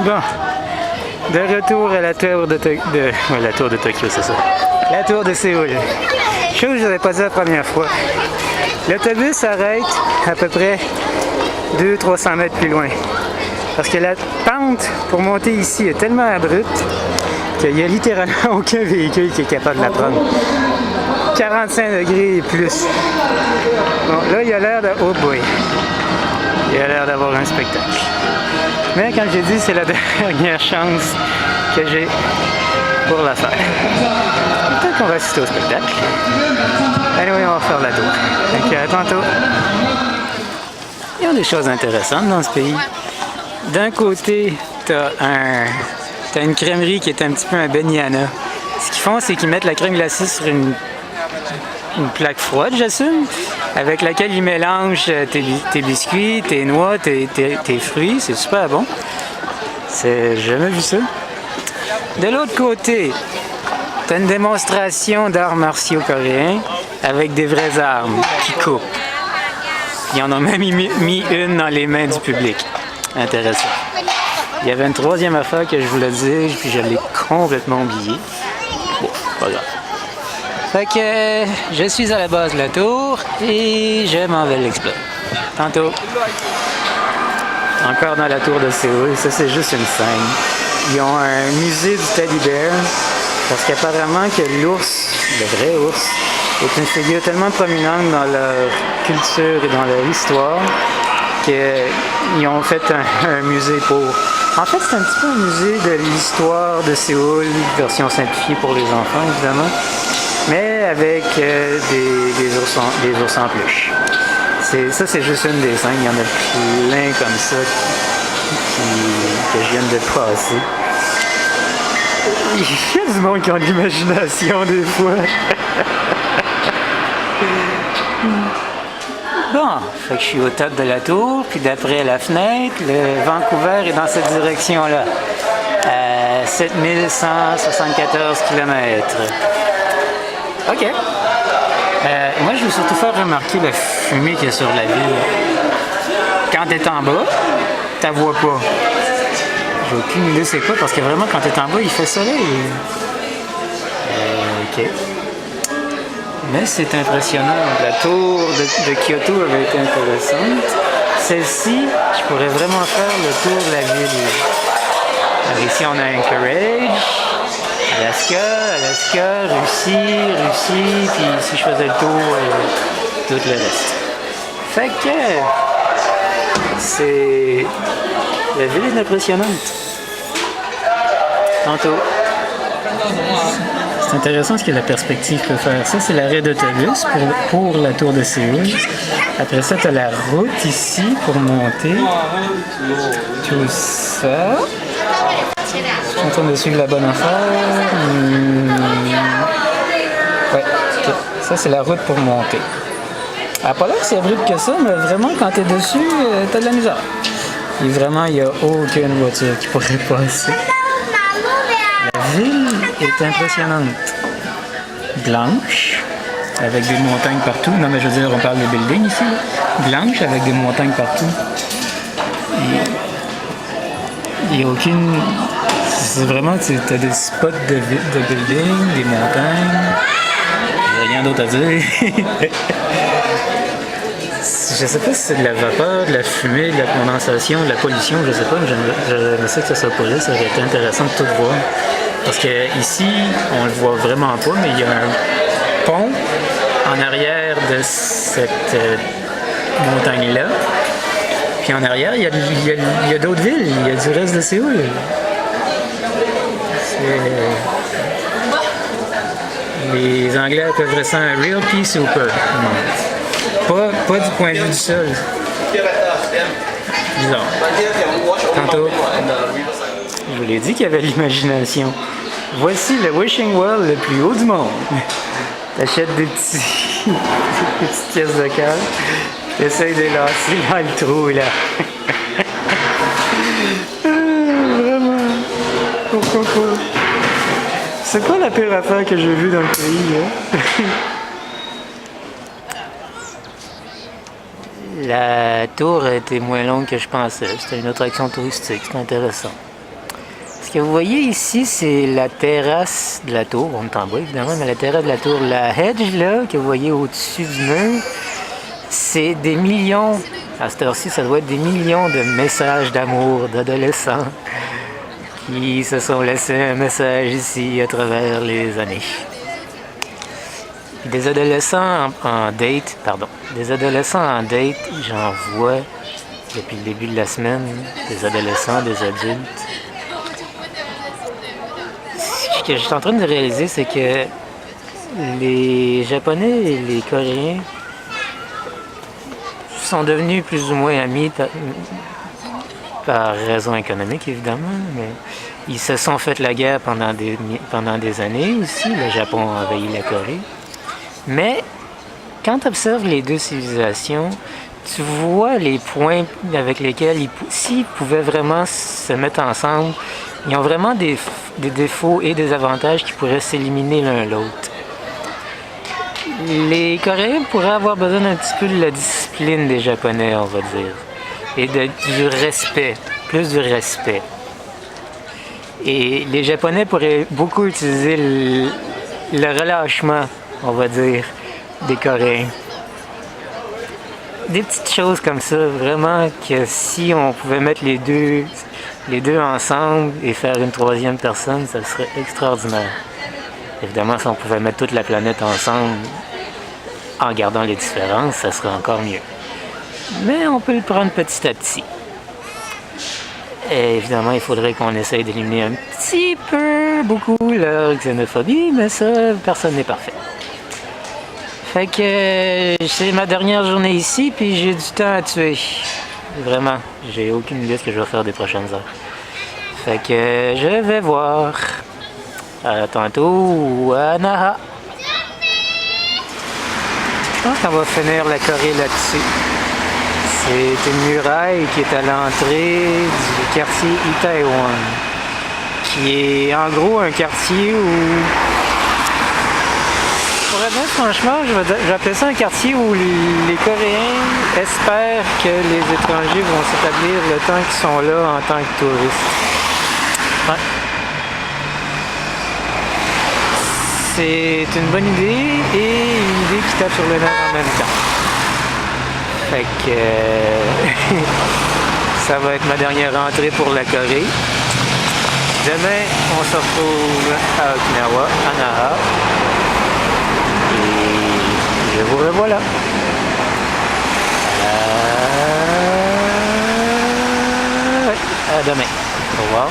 Bon, de retour à la tour la tour de Tokyo, c'est ça. La tour de Séoul. Chose que je n'avais pas dit la première fois. L'autobus s'arrête à peu près 200-300 mètres plus loin. Parce que la pente pour monter ici est tellement abrupte qu'il n'y a littéralement aucun véhicule qui est capable de la prendre. 45 degrés et plus. Bon, là, il a l'air de... Oh boy! Il a l'air d'avoir un spectacle. Mais comme j'ai dit, c'est la dernière chance que j'ai pour la faire. Peut-être qu'on va assister au spectacle. Allez, oui, on va faire la tour. Donc, à tantôt. Il y a des choses intéressantes dans ce pays. D'un côté, t'as une crèmerie qui est un petit peu un Benihana. Ce qu'ils font, c'est qu'ils mettent la crème glacée sur une plaque froide, j'assume, avec laquelle ils mélangent tes biscuits, tes noix, tes fruits. C'est super bon. J'ai jamais vu ça. De l'autre côté, t'as une démonstration d'arts martiaux coréens avec des vraies armes qui coupent. Ils en ont même mis une dans les mains du public. Intéressant. Il y avait une troisième affaire que je voulais dire, puis je l'ai complètement oublié. Bon, pas grave. Fait que je suis à la base de la tour et je m'en vais l'explorer. Tantôt. Encore dans la tour de Séoul, ça c'est juste une scène. Ils ont un musée du teddy bear parce qu'apparemment que l'ours, le vrai ours, est une figure tellement prominente dans leur culture et dans leur histoire qu'ils ont fait un musée pour... En fait, c'est un petit peu un musée de l'histoire de Séoul, version simplifiée pour les enfants, évidemment, mais avec des ours en peluche. Ça, c'est juste une des scènes. Il y en a plein comme ça que je viens de passer. Il y a du monde qui ont de l'imagination des fois. Bon, fait que je suis au top de la tour, puis d'après la fenêtre, le Vancouver est dans cette direction-là. 7174 km. OK. Moi, je veux surtout faire remarquer la fumée qu'il y a sur la ville. Quand t'es en bas, t'as vois pas. J'ai aucune idée c'est quoi, parce que vraiment, quand t'es en bas, il fait soleil. OK. Mais c'est impressionnant. La tour de Kyoto avait été intéressante. Celle-ci, je pourrais vraiment faire le tour de la ville. Alors ici, on a Anchorage, Alaska, Russie, puis si je faisais le tour, tout le reste. Fait que c'est... La ville est impressionnante. Tantôt. C'est intéressant ce que la perspective peut faire. Ça, c'est l'arrêt d'autobus pour la tour de Séoul. Après ça, tu as la route ici pour monter. Tout ça. Je suis en train de suivre la bonne affaire. Ouais, ok. Ça, c'est la route pour monter. Elle n'a pas l'air si abrupt que ça, mais vraiment, quand tu es dessus, tu as de la misère. Et vraiment, il n'y a aucune voiture qui pourrait passer. La ville est impressionnante. Blanche, avec des montagnes partout. Non, mais je veux dire, on parle des buildings ici. Blanche, avec des montagnes partout. Il n'y a aucune... C'est vraiment, tu as des spots de buildings, des montagnes. Il n'y a rien d'autre à dire. Je sais pas si c'est de la vapeur, de la fumée, de la condensation, de la pollution, je sais pas, mais j'aimerais ça que ça soit pas là, ça aurait été intéressant de tout voir. Parce que ici, on le voit vraiment pas, mais il y a un pont en arrière de cette montagne-là. Puis en arrière, il y a d'autres villes, il y a du reste de Séoul. Les Anglais appelleraient ça un real pea super. Pas du point de vue du sol. Bizarre. Tantôt, je vous l'ai dit qu'il y avait l'imagination. Voici le wishing well le plus haut du monde. T'achètes des petites pièces de cœur, t'essayes de les lancer dans le trou là. Vraiment. Pourquoi pas? C'est pas la pire affaire que j'ai vue dans le pays, là. La tour a été moins longue que je pensais. C'était une attraction touristique, c'est intéressant. Ce que vous voyez ici, c'est la terrasse de la tour. On est en bas, évidemment, mais la terrasse de la tour. La hedge, là, que vous voyez au-dessus du mur, c'est des millions, à cette heure-ci, ça doit être des millions de messages d'amour d'adolescents qui se sont laissés un message ici à travers les années. Des adolescents en date, j'en vois depuis le début de la semaine, des adolescents, des adultes. Ce que je suis en train de réaliser, c'est que les Japonais et les Coréens sont devenus plus ou moins amis par raison économique, évidemment, mais ils se sont fait la guerre pendant des années aussi. Le Japon a envahi la Corée. Mais quand tu observes les deux civilisations, tu vois les points avec lesquels, s'ils pouvaient vraiment se mettre ensemble, ils ont vraiment des défauts et des avantages qui pourraient s'éliminer l'un l'autre. Les Coréens pourraient avoir besoin un petit peu de la discipline des Japonais, on va dire, et du respect, plus du respect. Et les Japonais pourraient beaucoup utiliser le relâchement, on va dire, des Coréens. Des petites choses comme ça, vraiment, que si on pouvait mettre les deux ensemble et faire une troisième personne, ça serait extraordinaire. Évidemment, si on pouvait mettre toute la planète ensemble en gardant les différences, ça serait encore mieux. Mais on peut le prendre petit à petit. Et évidemment, il faudrait qu'on essaye d'éliminer un petit peu, beaucoup, la xénophobie, mais ça, personne n'est parfait. Fait que c'est ma dernière journée ici, puis j'ai du temps à tuer. Vraiment, j'ai aucune idée de ce que je vais faire des prochaines heures. Fait que je vais voir. À tantôt à Naha. Je pense qu'on va finir la Corée là-dessus. C'est une muraille qui est à l'entrée du quartier Itaewon, qui est en gros un quartier où... Pour être honnête, franchement, je vais appeler ça un quartier où les Coréens espèrent que les étrangers vont s'établir le temps qu'ils sont là en tant que touristes. Ouais. C'est une bonne idée et une idée qui tape sur le nerf en même temps. Fait que ça va être ma dernière rentrée pour la Corée. Demain, on se retrouve à Okinawa, à Naha. Et je vous revois là. À demain. Au revoir.